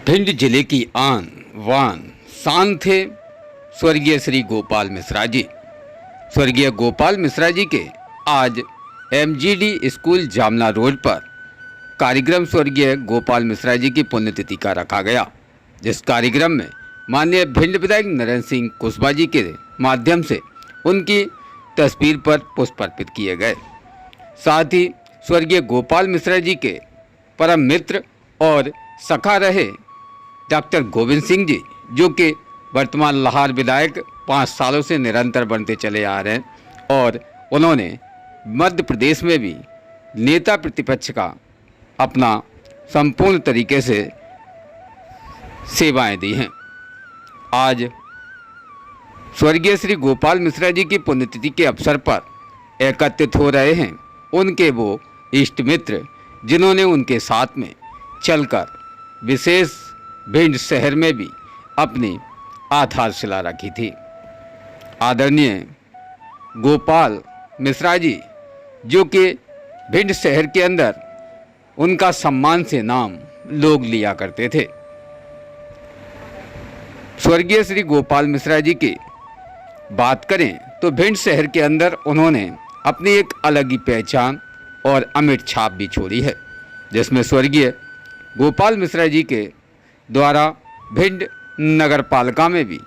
भिंड जिले की आन वान शान थे स्वर्गीय श्री गोपाल मिश्रा जी। स्वर्गीय गोपाल मिश्रा जी के आज एमजीडी स्कूल जामना रोड पर कार्यक्रम स्वर्गीय गोपाल मिश्रा जी की पुण्यतिथि का रखा गया, जिस कार्यक्रम में माननीय भिंड विधायक नरेंद्र सिंह कुशवाहा जी के माध्यम से उनकी तस्वीर पर पुष्प अर्पित किए गए। साथ ही स्वर्गीय गोपाल मिश्रा जी के परम मित्र और सखा रहे डॉक्टर गोविंद सिंह जी, जो कि वर्तमान लाहौर विधायक 5 सालों से निरंतर बनते चले आ रहे हैं और उन्होंने मध्य प्रदेश में भी नेता प्रतिपक्ष का अपना संपूर्ण तरीके से सेवाएं दी हैं। आज स्वर्गीय श्री गोपाल मिश्रा जी की पुण्यतिथि के अवसर पर एकत्रित हो रहे हैं उनके वो इष्ट मित्र, जिन्होंने उनके साथ में चलकर विशेष भिंड शहर में भी अपनी आधारशिला रखी थी। आदरणीय गोपाल मिश्रा जी, जो कि भिंड शहर के अंदर उनका सम्मान से नाम लोग लिया करते थे। स्वर्गीय श्री गोपाल मिश्रा जी की बात करें तो भिंड शहर के अंदर उन्होंने अपनी एक अलग ही पहचान और अमिट छाप भी छोड़ी है, जिसमें स्वर्गीय गोपाल मिश्रा जी के द्वारा भिंड नगर पालिका में भी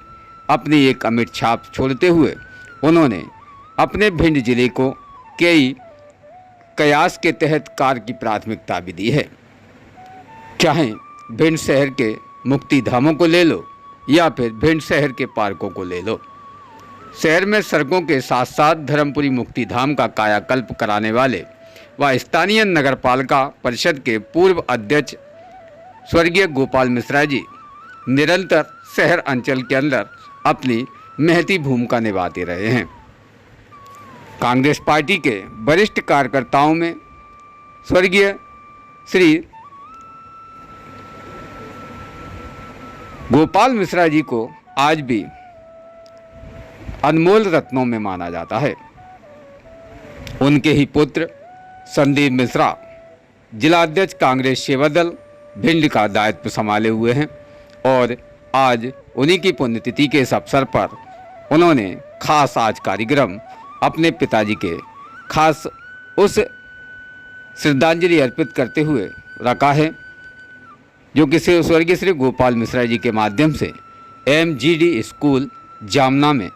अपनी एक अमिट छाप छोड़ते हुए उन्होंने अपने भिंड जिले को कई कयास के तहत कार्य की प्राथमिकता भी दी है। चाहे भिंड शहर के मुक्ति धामों को ले लो या फिर भिंड शहर के पार्कों को ले लो, शहर में सड़कों के साथ साथ धर्मपुरी मुक्ति धाम का कायाकल्प कराने वाले व स्थानीय नगर पालिका परिषद के पूर्व अध्यक्ष स्वर्गीय गोपाल मिश्रा जी निरंतर शहर अंचल के अंदर अपनी महती भूमिका निभाते रहे हैं। कांग्रेस पार्टी के वरिष्ठ कार्यकर्ताओं में स्वर्गीय श्री गोपाल मिश्रा जी को आज भी अनमोल रत्नों में माना जाता है। उनके ही पुत्र संदीप मिश्रा जिलाध्यक्ष कांग्रेस सेवा दल भिंड का दायित्व संभाले हुए हैं और आज उन्हीं की पुण्यतिथि के इस अवसर पर उन्होंने खास आज कार्यक्रम अपने पिताजी के खास उस श्रद्धांजलि अर्पित करते हुए रखा है, जो कि स्वर्गीय श्री गोपाल मिश्रा जी के माध्यम से एमजीडी स्कूल जामना में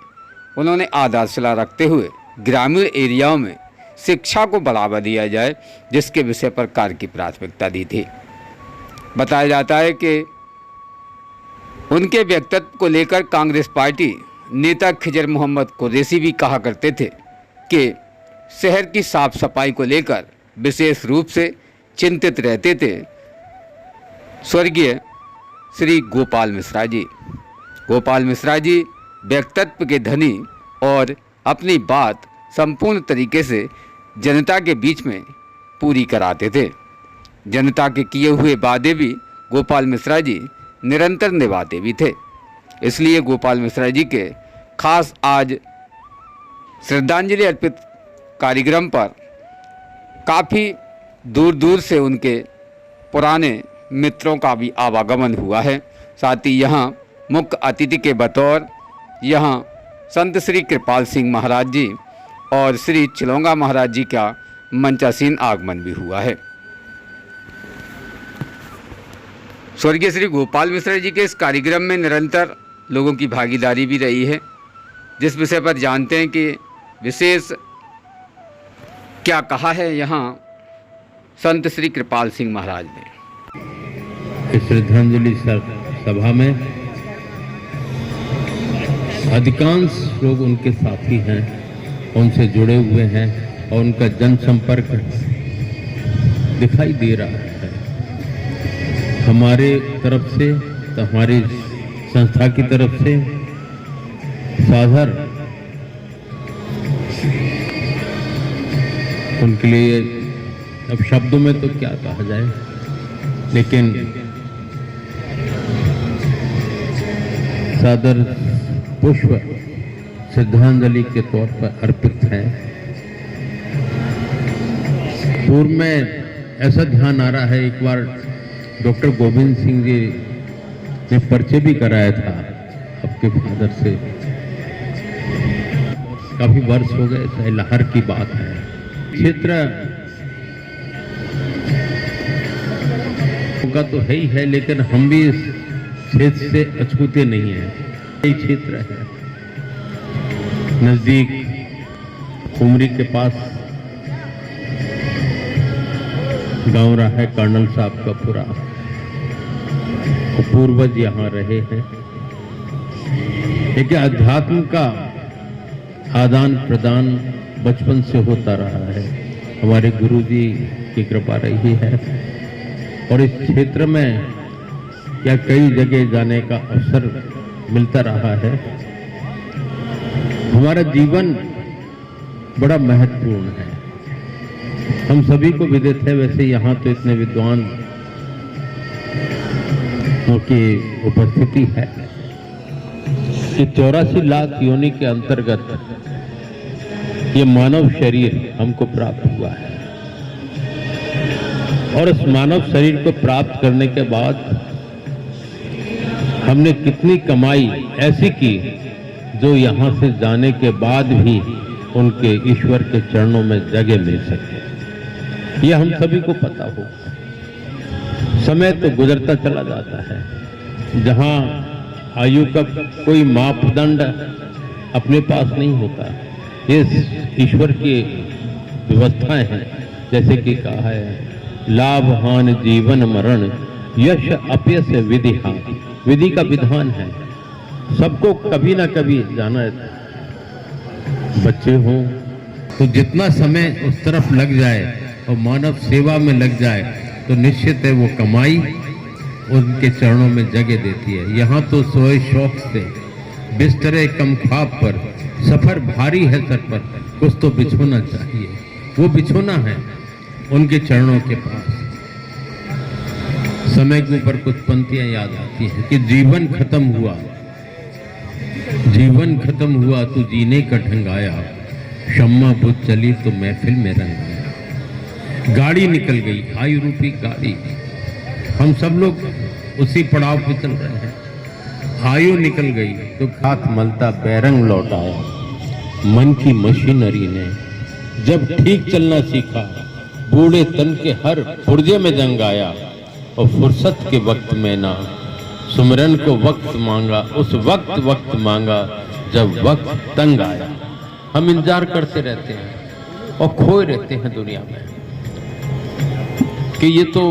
उन्होंने आधारशिला रखते हुए ग्रामीण एरियाओं में शिक्षा को बढ़ावा दिया जाए, जिसके विषय पर कार्य की प्राथमिकता दी थी। बताया जाता है कि उनके व्यक्तित्व को लेकर कांग्रेस पार्टी नेता खिजर मोहम्मद कुरैशी भी कहा करते थे कि शहर की साफ सफाई को लेकर विशेष रूप से चिंतित रहते थे स्वर्गीय श्री गोपाल मिश्रा जी। गोपाल मिश्रा जी व्यक्तित्व के धनी और अपनी बात संपूर्ण तरीके से जनता के बीच में पूरी कराते थे। जनता के किए हुए वादे भी गोपाल मिश्रा जी निरंतर निभाते भी थे। इसलिए गोपाल मिश्रा जी के खास आज श्रद्धांजलि अर्पित कार्यक्रम पर काफ़ी दूर दूर से उनके पुराने मित्रों का भी आवागमन हुआ है। साथ ही यहाँ मुख्य अतिथि के बतौर यहाँ संत श्री कृपाल सिंह महाराज जी और श्री चिलोंगा महाराज जी का मंचासीन आगमन भी हुआ है। स्वर्गीय श्री गोपाल मिश्रा जी के इस कार्यक्रम में निरंतर लोगों की भागीदारी भी रही है, जिस विषय पर जानते हैं कि विशेष क्या कहा है यहाँ संत श्री कृपाल सिंह महाराज ने। इस श्रद्धांजलि सभा में अधिकांश लोग उनके साथी हैं, उनसे जुड़े हुए हैं और उनका जनसंपर्क दिखाई दे रहा है। हमारे तरफ से तो हमारी संस्था की तरफ से सादर उनके लिए अब शब्दों में तो क्या कहा जाए, लेकिन सादर पुष्प श्रद्धांजलि के तौर पर अर्पित हैं। पूर्व में ऐसा ध्यान आ रहा है, एक बार डॉक्टर गोविंद सिंह जी ने परिचय भी कराया था आपके फादर से। काफी वर्ष हो गए, चाहे लहर की बात है। क्षेत्र का तो है ही है, लेकिन हम भी इस क्षेत्र से अछूते नहीं हैं। यही क्षेत्र है नजदीक कुमरी के पास गांव रहा है कर्नल साहब का पूरा, पूर्वज यहाँ रहे हैं। एक अध्यात्म का आदान प्रदान बचपन से होता रहा है, हमारे गुरुजी की कृपा रही है। और इस क्षेत्र में या कई जगह जाने का अवसर मिलता रहा है। हमारा जीवन बड़ा महत्वपूर्ण है, हम सभी को विदित है। वैसे यहाँ तो इतने विद्वान की उपस्थिति है कि 84 लाख योनि के अंतर्गत ये मानव शरीर हमको प्राप्त हुआ है। और इस मानव शरीर को प्राप्त करने के बाद हमने कितनी कमाई ऐसी की जो यहाँ से जाने के बाद भी उनके ईश्वर के चरणों में जगह मिल सके, यह हम सभी को पता हो। समय तो गुजरता चला जाता है, जहाँ आयु का कोई मापदंड अपने पास नहीं होता। ये ईश्वर की व्यवस्थाएं हैं, जैसे कि कहा है लाभ हान जीवन मरण यश अपयश विधि हान। विधि का विधान है, सबको कभी ना कभी जाना है। बच्चे हों तो जितना समय उस तरफ लग जाए और मानव सेवा में लग जाए तो निश्चित है वो कमाई उनके चरणों में जगह देती है। यहाँ तो सोए शौक से बिस्तरे कम ख्वाब पर सफर भारी है सर पर, कुछ तो बिछोना चाहिए। वो बिछोना है उनके चरणों के पास। समय के ऊपर कुछ पंक्तियां याद आती हैं कि जीवन खत्म हुआ, जीवन खत्म हुआ तो जीने का ढंग आया, शम्मा बुझ चली तो महफिल में रंग आया। गाड़ी निकल गई, आयु रूपी गाड़ी, हम सब लोग उसी पड़ाव पे चल रहे हैं। आयु निकल गई तो हाथ मलता बैरंग लौट आया। मन की मशीनरी ने जब ठीक चलना सीखा, बूढ़े तन के हर पुर्जे में जंग आया। और फुर्सत के वक्त में ना सुमिरन को वक्त मांगा, उस वक्त मांगा जब वक्त तंग आया। हम इंतजार करते रहते हैं और खोए रहते हैं दुनिया में कि ये तो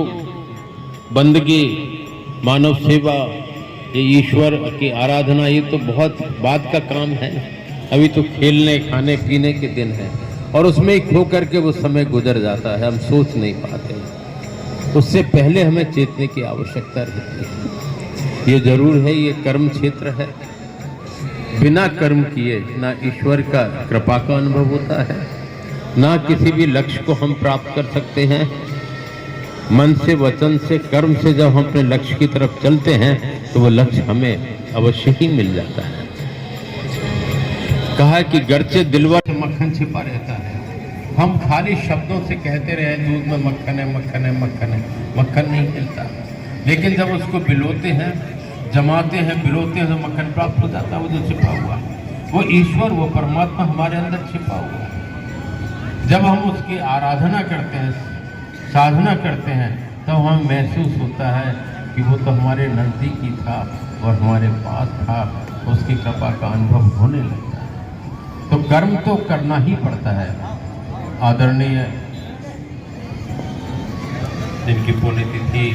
बंदगी, मानव सेवा, ये ईश्वर की आराधना, ये तो बहुत बाद का काम है। अभी तो खेलने खाने पीने के दिन है और उसमें ही खो करके वो समय गुजर जाता है, हम सोच नहीं पाते। उससे पहले हमें चेतने की आवश्यकता रहती है। ये जरूर है, ये कर्म क्षेत्र है। बिना कर्म किए ना ईश्वर का कृपा का अनुभव होता है, ना किसी भी लक्ष्य को हम प्राप्त कर सकते हैं। मन से, वचन से, कर्म से जब हम अपने लक्ष्य की तरफ चलते हैं तो वो लक्ष्य हमें अवश्य ही मिल जाता है। कहा कि गर्चे दिलवा मक्खन छिपा रहता है। हम खाली शब्दों से कहते रहे दूध में मक्खन है, मक्खन है, मक्खन है, मक्खन नहीं मिलता। लेकिन जब उसको बिलोते हैं, जमाते हैं, बिलोते हैं तो मक्खन प्राप्त हो जाता है। वो जो छिपा हुआ, वो ईश्वर, वो परमात्मा हमारे अंदर छिपा हुआ है। जब हम उसकी आराधना करते हैं, साधना करते हैं, तो हमें महसूस होता है कि वो तो हमारे नज़दीक ही था और हमारे पास था, उसकी कृपा का अनुभव होने लगता है। तो कर्म तो करना ही पड़ता है। आदरणीय जिनकी पुण्यतिथि,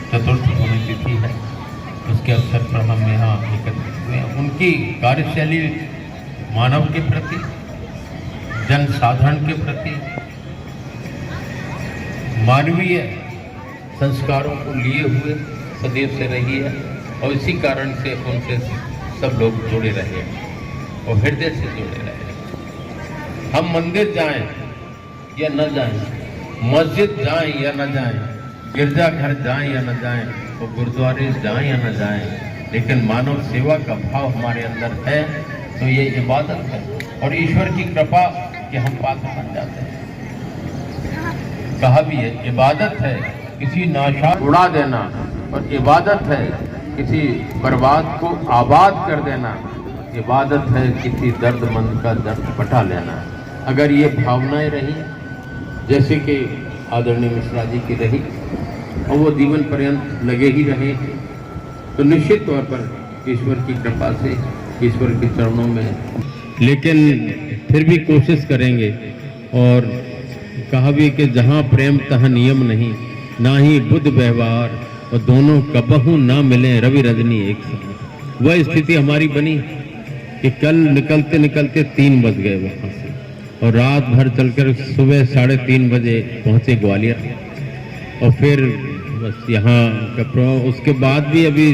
चतुर्थ पुण्यतिथि है, उसके अवसर पर हम यहाँ एकत्रित हुए हैं। उनकी कार्यशैली मानव के प्रति, जन साधारण के प्रति, मानवीय संस्कारों को लिए हुए सदैव से रही है और इसी कारण से उनसे सब लोग जुड़े रहे और हृदय से जुड़े रहे। हम मंदिर जाएं या न जाएं, मस्जिद जाएं या न जाएं, गिरजाघर जाएं या न जाएं, और गुरुद्वारे जाएं या न जाएं, लेकिन मानव सेवा का भाव हमारे अंदर है तो ये इबादत है और ईश्वर की कृपा कि हम पात्र बन जाते हैं। कहा भी है, इबादत है किसी नाशा उड़ा देना और इबादत है किसी बर्बाद को आबाद कर देना इबादत है, किसी दर्दमंद का दर्द पटा लेना। अगर ये भावनाएं रही जैसे कि आदरणीय मिश्रा जी की रही और वो जीवन पर्यंत लगे ही रहे, तो निश्चित तौर पर ईश्वर की कृपा से, ईश्वर के चरणों में, लेकिन फिर भी कोशिश करेंगे। और कहा भी कि जहाँ प्रेम तहाँ नियम नहीं, ना ही बुद्ध व्यवहार, और दोनों कबहू ना मिले रवि रजनी एक साथ। वह स्थिति हमारी बनी कि कल निकलते निकलते 3 बज गए वहाँ से, और रात भर चलकर सुबह 3:30 बजे पहुँचे ग्वालियर। और फिर बस यहाँ का उसके बाद भी अभी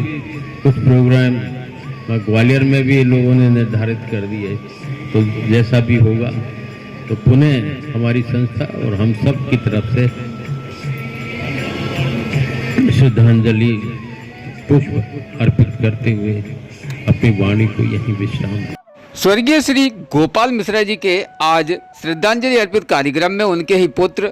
कुछ प्रोग्राम ग्वालियर में भी लोगों ने निर्धारित कर दिए, तो जैसा भी होगा तो पुनः हमारी संस्था और हम सब की तरफ से श्रद्धांजलि पुष्प अर्पित करते हुए अपनी वाणी को यहीं विश्राम। स्वर्गीय श्री गोपाल मिश्रा जी के आज श्रद्धांजलि अर्पित कार्यक्रम में उनके ही पुत्र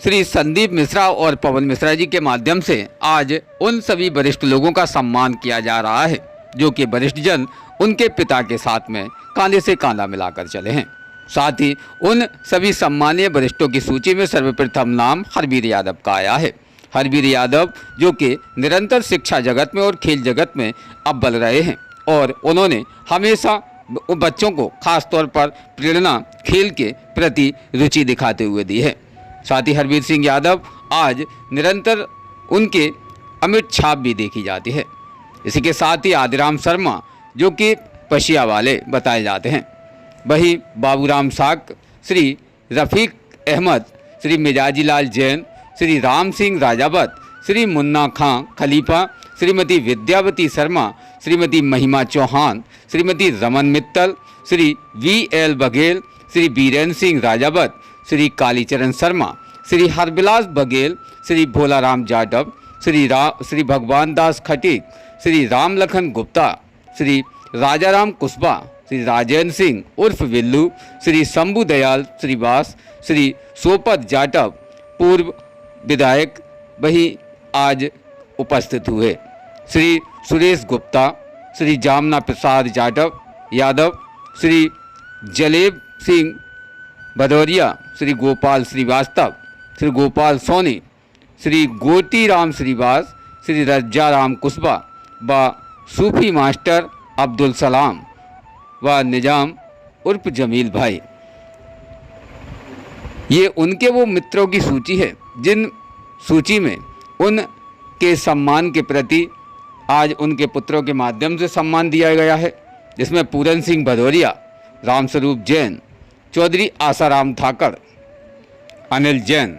श्री संदीप मिश्रा और पवन मिश्रा जी के माध्यम से आज उन सभी वरिष्ठ लोगों का सम्मान किया जा रहा है जो कि वरिष्ठ जन उनके पिता के साथ में कांधे से कांधा मिलाकर चले हैं। साथ ही उन सभी सम्मानीय वरिष्ठों की सूची में सर्वप्रथम नाम हरवीर यादव का आया है। हरवीर यादव जो कि निरंतर शिक्षा जगत में और खेल जगत में अव्वल रहे हैं और उन्होंने हमेशा बच्चों को खास तौर पर प्रेरणा खेल के प्रति रुचि दिखाते हुए दी है। साथ ही हरवीर सिंह यादव आज निरंतर उनके अमिट छाप भी देखी जाती है। इसी के साथ ही आदिराम शर्मा जो कि पशिया वाले बताए जाते हैं। वही बाबूराम साक, श्री रफ़ीक अहमद, श्री मिजाजी लाल जैन, श्री राम सिंह राजावत, श्री मुन्ना खां खलीफा, श्रीमती विद्यावती शर्मा, श्रीमती महिमा चौहान, श्रीमती रमन मित्तल, श्री VL बघेल, श्री बीरेन सिंह राजावत, श्री कालीचरण शर्मा, श्री हरबिलास बघेल, श्री भोलाराम जाटव, श्री भगवान दास खटीक, श्री राम लखन गुप्ता, श्री राजाराम कुशबा, श्री राजेंद्र सिंह उर्फ विल्लू, श्री शंभू दयाल श्रीवास, श्री सोपत जाटव पूर्व विधायक वही आज उपस्थित हुए। श्री सुरेश गुप्ता, श्री जामना प्रसाद यादव, श्री जलेब सिंह भदौरिया, श्री गोपाल श्रीवास्तव, श्री गोपाल सोनी, श्री गोटी राम श्रीवास, श्री रज्जा राम कुशबा व सूफी मास्टर अब्दुल सलाम व निजाम उर्फ जमील भाई। ये उनके वो मित्रों की सूची है जिन सूची में उनके सम्मान के प्रति आज उनके पुत्रों के माध्यम से सम्मान दिया गया है, जिसमें Puran Singh Bhadauria, Ramswaroop Jain, Chaudhary Asaram Thakur, Anil Jain,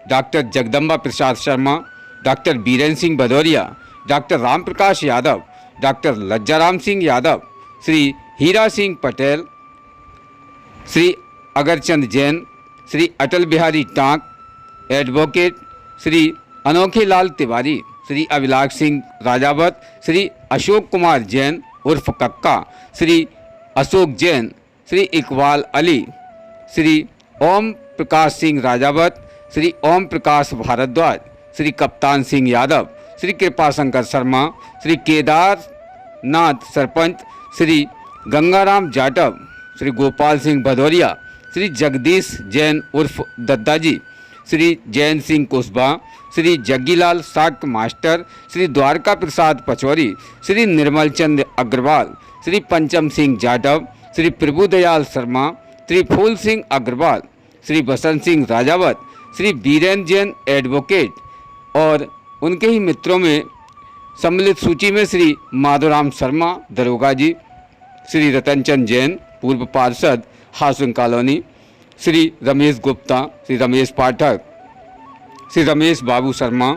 doctor Jagdamba Prasad Sharma, doctor Biren Singh Bhadauria, doctor Ram Prakash Yadav, doctor Lajjaram Singh Yadav, Shri Hira Singh Patel, Shri Agarchand Jain, Shri Atal Bihari tank advocate, Shri अनोखे लाल तिवारी, श्री अभिलाष सिंह राजावत, श्री अशोक कुमार जैन उर्फ कक्का, श्री अशोक जैन, श्री इकबाल अली, श्री ओम प्रकाश सिंह राजावत, श्री ओम प्रकाश भारद्वाज, श्री कप्तान सिंह यादव, श्री कृपाशंकर शर्मा, श्री केदारनाथ सरपंच, श्री गंगाराम जाटव, श्री गोपाल सिंह भदौरिया, श्री जगदीश जैन उर्फ दद्दाजी, श्री जैन सिंह कुशबा, श्री जग्गीलाल साक मास्टर, श्री द्वारका प्रसाद पचौरी, श्री निर्मल चंद अग्रवाल, श्री पंचम सिंह जाटव, श्री प्रभुदयाल शर्मा, श्री फूल सिंह अग्रवाल, श्री बसंत सिंह राजावत, श्री बीरेन जैन एडवोकेट और उनके ही मित्रों में सम्मिलित सूची में श्री माधोराम शर्मा दरोगा जी, श्री रतनचंद जैन पूर्व पार्षद हासुन कॉलोनी, श्री रमेश गुप्ता, श्री रमेश पाठक, श्री रमेश बाबू शर्मा,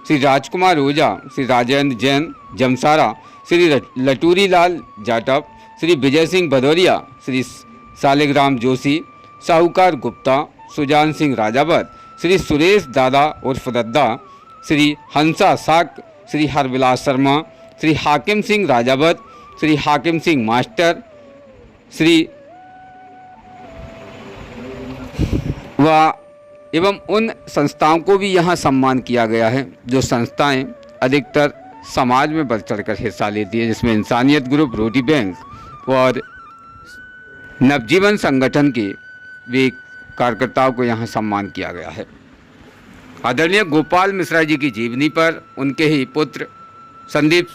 श्री राजकुमार ओझा, श्री राजेंद्र जैन जमसारा, श्री लटूरी लाल जाटव, श्री विजय सिंह भदौरिया, श्री सालिग्राम जोशी, साहूकार गुप्ता, सुजान सिंह राजावत, श्री सुरेश दादा उर्फ दद्दा, श्री हंसा साक, श्री हरविलास शर्मा, श्री हाकिम सिंह राजावत, श्री हाकिम सिंह मास्टर, श्री एवं उन संस्थाओं को भी यहाँ सम्मान किया गया है जो संस्थाएं अधिकतर समाज में बढ़ चढ़कर हिस्सा लेती है, जिसमें इंसानियत ग्रुप, रोटी बैंक और नवजीवन संगठन के भी कार्यकर्ताओं को यहाँ सम्मान किया गया है। आदरणीय गोपाल मिश्रा जी की जीवनी पर उनके ही पुत्र संदीप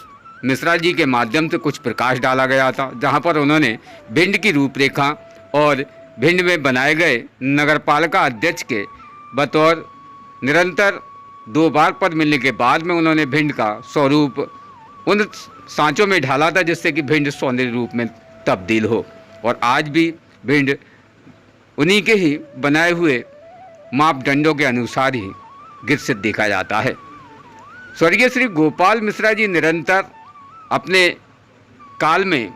मिश्रा जी के माध्यम से कुछ प्रकाश डाला गया था, जहाँ पर उन्होंने भिंड की रूपरेखा और भिंड में बनाए गए नगरपालिका अध्यक्ष के बतौर निरंतर 2 बार पद मिलने के बाद में उन्होंने भिंड का स्वरूप उन सांचों में ढाला था जिससे कि भिंड सौंदर्य रूप में तब्दील हो, और आज भी भिंड उन्हीं के ही बनाए हुए मापदंडों के अनुसार ही विकसित देखा जाता है। स्वर्गीय श्री गोपाल मिश्रा जी निरंतर अपने काल में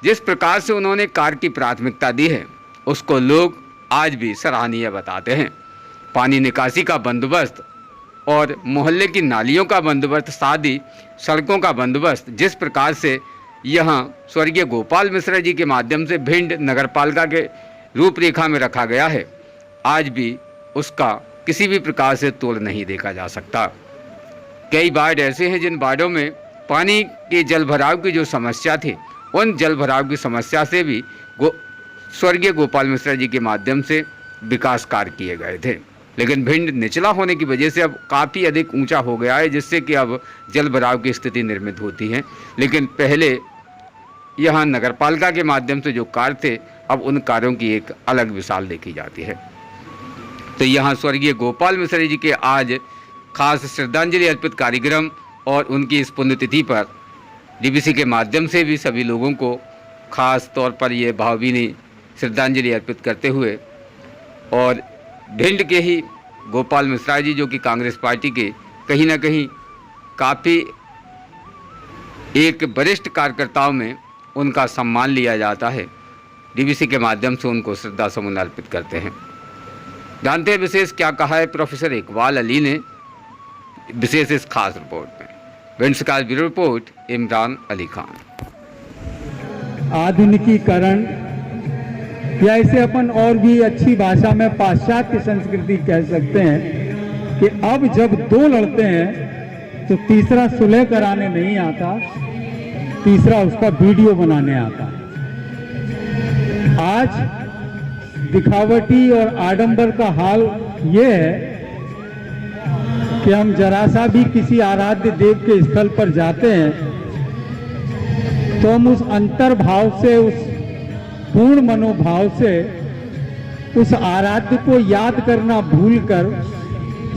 जिस प्रकार से उन्होंने कार्य की प्राथमिकता दी है उसको लोग आज भी सराहनीय बताते हैं। पानी निकासी का बंदोबस्त और मोहल्ले की नालियों का बंदोबस्त, साथ ही सड़कों का बंदोबस्त, जिस प्रकार से यहाँ स्वर्गीय गोपाल मिश्रा जी के माध्यम से भिंड नगरपालिका के रूपरेखा में रखा गया है, आज भी उसका किसी भी प्रकार से तोड़ नहीं देखा जा सकता। कई वार्ड ऐसे हैं जिन वार्डों में पानी के जल भराव की जो समस्या थी, उन जल भराव की समस्या से भी स्वर्गीय गोपाल मिश्रा जी के माध्यम से विकास कार्य किए गए थे। लेकिन भिंड निचला होने की वजह से अब काफ़ी अधिक ऊंचा हो गया है, जिससे कि अब जल भराव की स्थिति निर्मित होती है। लेकिन पहले यहाँ नगरपालिका के माध्यम से जो कार्य थे, अब उन कार्यों की एक अलग मिसाल देखी जाती है। तो यहाँ स्वर्गीय गोपाल मिश्रा जी के आज खास श्रद्धांजलि अर्पित कार्यक्रम और उनकी इस पुण्यतिथि पर डीबीसी के माध्यम से भी सभी लोगों को खास तौर पर ये भावभीनी श्रद्धांजलि अर्पित करते हुए, और भिंड के ही गोपाल मिश्रा जी जो कि कांग्रेस पार्टी के कहीं ना कहीं काफ़ी एक वरिष्ठ कार्यकर्ताओं में उनका सम्मान लिया जाता है, डीबीसी के माध्यम से उनको श्रद्धा सुमन अर्पित करते हैं। जानते हैं विशेष क्या कहा है प्रोफेसर इकबाल अली ने विशेष इस खास रिपोर्ट में। भिंड से खास ब्यूरो रिपोर्ट, इमरान अली खान। आधुनिकीकरण या इसे अपन और भी अच्छी भाषा में पाश्चात्य संस्कृति कह सकते हैं कि अब जब 2 लड़ते हैं तो तीसरा सुलह कराने नहीं आता, तीसरा उसका वीडियो बनाने आता। आज दिखावटी और आडंबर का हाल ये है कि हम जरा सा भी किसी आराध्य देव के स्थल पर जाते हैं तो हम उस अंतर्भाव से, उस पूर्ण मनोभाव से उस आराध्य को याद करना भूलकर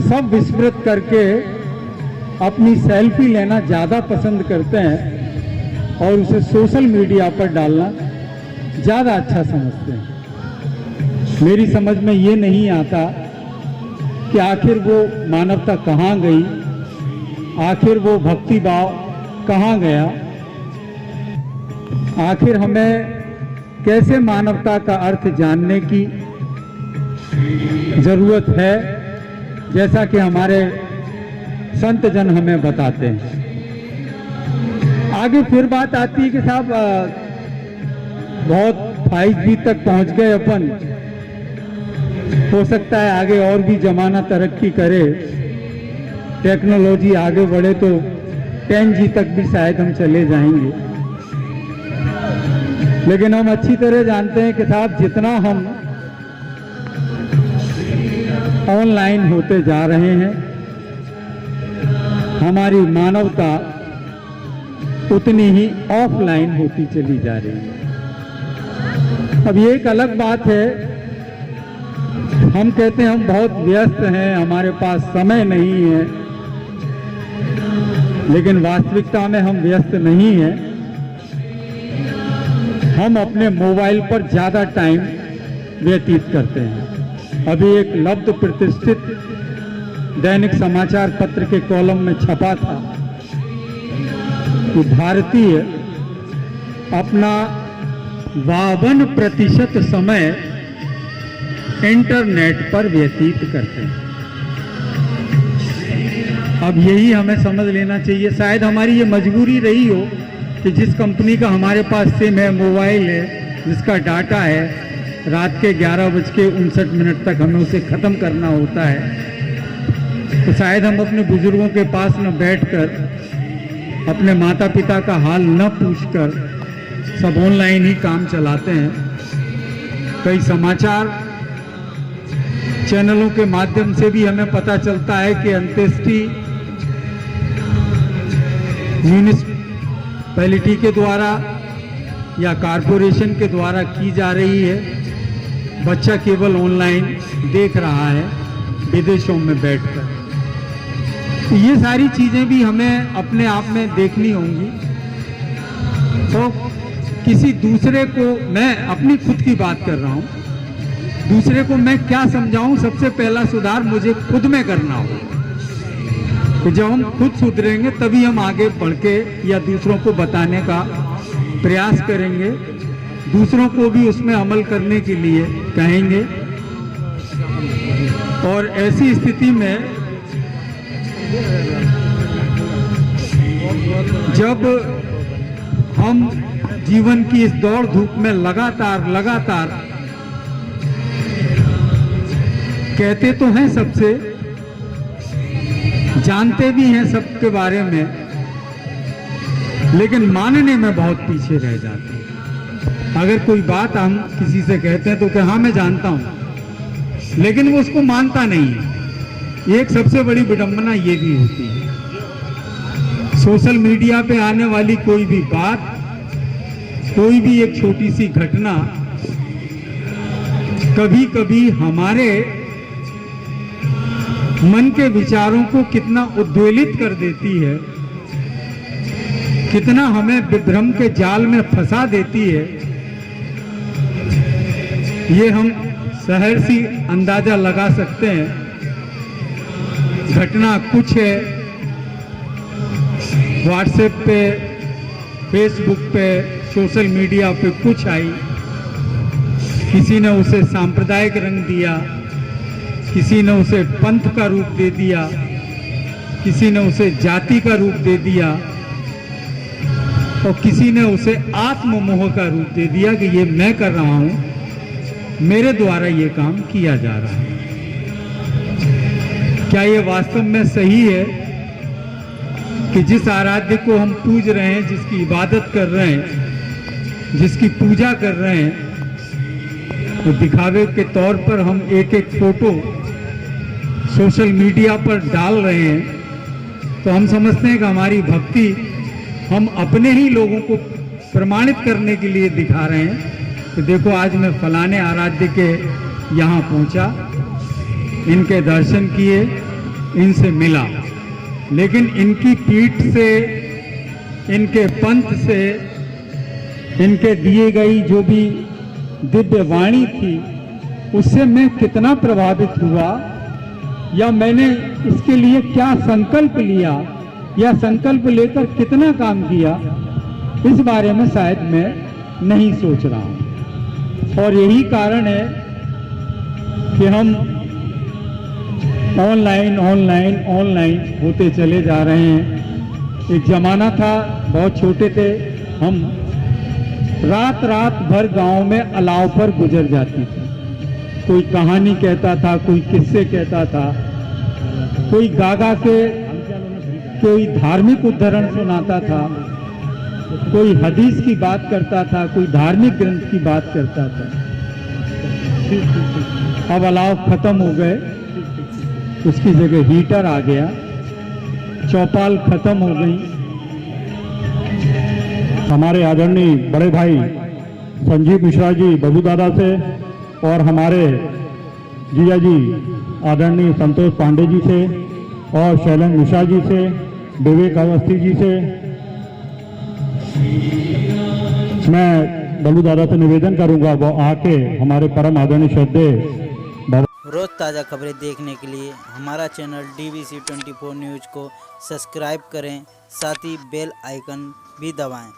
सब विस्मृत करके अपनी सेल्फी लेना ज़्यादा पसंद करते हैं और उसे सोशल मीडिया पर डालना ज़्यादा अच्छा समझते हैं। मेरी समझ में ये नहीं आता कि आखिर वो मानवता कहाँ गई, आखिर वो भक्ति भाव कहाँ गया, आखिर हमें कैसे मानवता का अर्थ जानने की ज़रूरत है, जैसा कि हमारे संत जन हमें बताते हैं। आगे फिर बात आती है कि साहब बहुत 5G तक पहुंच गए अपन, हो सकता है आगे और भी जमाना तरक्की करे, टेक्नोलॉजी आगे बढ़े तो 10G तक भी शायद हम चले जाएंगे। लेकिन हम अच्छी तरह जानते हैं कि साहब जितना हम ऑनलाइन होते जा रहे हैं, हमारी मानवता उतनी ही ऑफलाइन होती चली जा रही है। अब ये एक अलग बात है, हम कहते हैं हम बहुत व्यस्त हैं, हमारे पास समय नहीं है, लेकिन वास्तविकता में हम व्यस्त नहीं हैं। हम अपने मोबाइल पर ज़्यादा टाइम व्यतीत करते हैं। अभी एक लब्ध प्रतिष्ठित दैनिक समाचार पत्र के कॉलम में छपा था कि भारतीय अपना 52% समय इंटरनेट पर व्यतीत करते हैं। अब यही हमें समझ लेना चाहिए। शायद हमारी ये मजबूरी रही हो कि जिस कंपनी का हमारे पास सिम है, मोबाइल है, जिसका डाटा है, रात के 11:59 तक हमें उसे ख़त्म करना होता है, तो शायद हम अपने बुजुर्गों के पास न बैठकर अपने माता पिता का हाल न पूछकर सब ऑनलाइन ही काम चलाते हैं। कई समाचार चैनलों के माध्यम से भी हमें पता चलता है कि अंत्येष्टि म्यूनिसिपैलिटी के द्वारा या कारपोरेशन के द्वारा की जा रही है। बच्चा केवल ऑनलाइन देख रहा है विदेशों में बैठकर। तो ये सारी चीज़ें भी हमें अपने आप में देखनी होंगी। तो किसी दूसरे को, मैं अपनी खुद की बात कर रहा हूँ, दूसरे को मैं क्या समझाऊं? सबसे पहला सुधार मुझे खुद में करना होगा। तो जब हम खुद सुधरेंगे तभी हम आगे बढ़ के या दूसरों को बताने का प्रयास करेंगे, दूसरों को भी उसमें अमल करने के लिए कहेंगे। और ऐसी स्थिति में जब हम जीवन की इस दौड़ धूप में लगातार कहते तो हैं सबसे, जानते भी हैं सबके बारे में, लेकिन मानने में बहुत पीछे रह जाते हैं। अगर कोई बात हम किसी से कहते हैं तो क्या हाँ मैं जानता हूं, लेकिन वो उसको मानता नहीं है। एक सबसे बड़ी विडंबना ये भी होती है, सोशल मीडिया पे आने वाली कोई भी बात, कोई भी एक छोटी सी घटना कभी कभी हमारे मन के विचारों को कितना उद्वेलित कर देती है, कितना हमें विभ्रम के जाल में फंसा देती है, ये हम सहर्षी अंदाजा लगा सकते हैं। घटना कुछ है, व्हाट्सएप पे, फेसबुक पे, सोशल मीडिया पे कुछ आई, किसी ने उसे सांप्रदायिक रंग दिया, किसी ने उसे पंथ का रूप दे दिया, किसी ने उसे जाति का रूप दे दिया, और किसी ने उसे आत्ममोह का रूप दे दिया कि ये मैं कर रहा हूं, मेरे द्वारा ये काम किया जा रहा है। क्या ये वास्तव में सही है कि जिस आराध्य को हम पूज रहे हैं, जिसकी इबादत कर रहे हैं, जिसकी पूजा कर रहे हैं, तो दिखावे के तौर पर हम एक एक फोटो सोशल मीडिया पर डाल रहे हैं, तो हम समझते हैं कि हमारी भक्ति हम अपने ही लोगों को प्रमाणित करने के लिए दिखा रहे हैं। तो देखो आज मैं फलाने आराध्य के यहाँ पहुँचा, इनके दर्शन किए, इनसे मिला, लेकिन इनकी पीठ से, इनके पंथ से, इनके दिए गई जो भी दिव्य वाणी थी, उससे मैं कितना प्रभावित हुआ, या मैंने इसके लिए क्या संकल्प लिया, या संकल्प लेकर कितना काम किया, इस बारे में शायद मैं नहीं सोच रहा हूं। और यही कारण है कि हम ऑनलाइन होते चले जा रहे हैं। एक जमाना था, बहुत छोटे थे हम, रात भर गांव में अलाव पर गुजर जाती थी। कोई कहानी कहता था, कोई किस्से कहता था, कोई गागा के कोई धार्मिक उद्धरण सुनाता था, कोई हदीस की बात करता था, कोई धार्मिक ग्रंथ की बात करता था। अब अलाव खत्म हो गए, उसकी जगह हीटर आ गया, चौपाल खत्म हो गई। हमारे आदरणीय बड़े भाई संजीव मिश्रा जी बबू दादा से, और हमारे जीजा जी आदरणीय संतोष पांडे जी से, और शैलेंद्र मिश्रा जी से, विवेक अवस्थी जी से मैं बबू दादा से निवेदन करूंगा वो आके हमारे परम आदरणीय श्रद्धेय रोज़ ताज़ा खबरें देखने के लिए हमारा चैनल DVC 24 न्यूज़ को सब्सक्राइब करें, साथ ही बेल आइकन भी दबाएं।